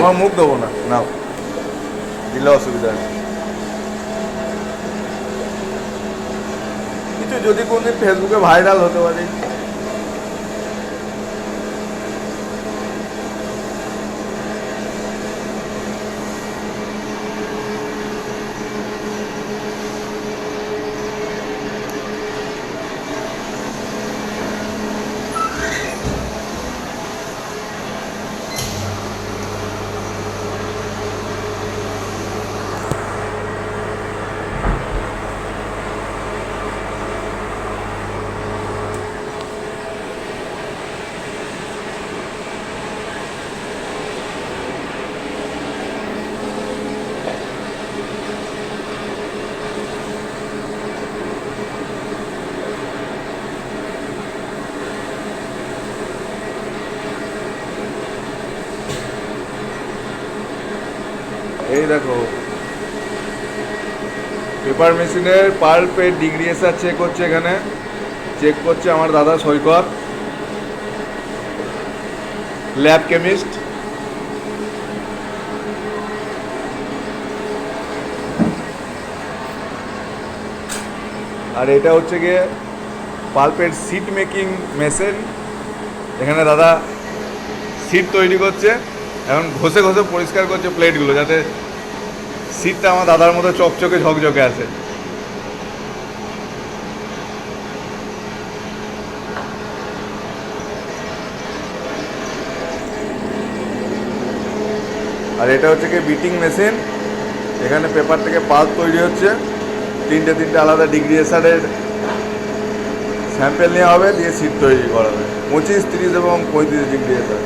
তোমার মুখ দেবো না, নাও, দিলে অসুবিধা আছে। কিছু যদি কোনদিন ফেসবুকে ভাইরাল হতে পারি। এই দেখো পেপার মেশিনের পাল্পের ডিগ্রি এসার চেক হচ্ছে, এখানে চেক করছে আমার দাদা সৈকত, ল্যাব কেমিস্ট। আর এটা হচ্ছে গিয়ে পাল্পের সিট মেকিং মেশিন, এখানে দাদা সিট তৈরি করছে, এখন ঘষে ঘষে পরিষ্কার করছে প্লেটগুলো, যাতে সিটটা আমার দাদার মতো চকচকে ঝকঝকে আছে। আর এটা হচ্ছে কি বিটিং মেশিন, এখানে পেপার থেকে পাল্প তৈরি হচ্ছে, তিনটে আলাদা ডিগ্রি এসারের স্যাম্পেল নেওয়া হবে, দিয়ে সিট তৈরি করা হবে 25, 30 এবং 35 ডিগ্রি এসার।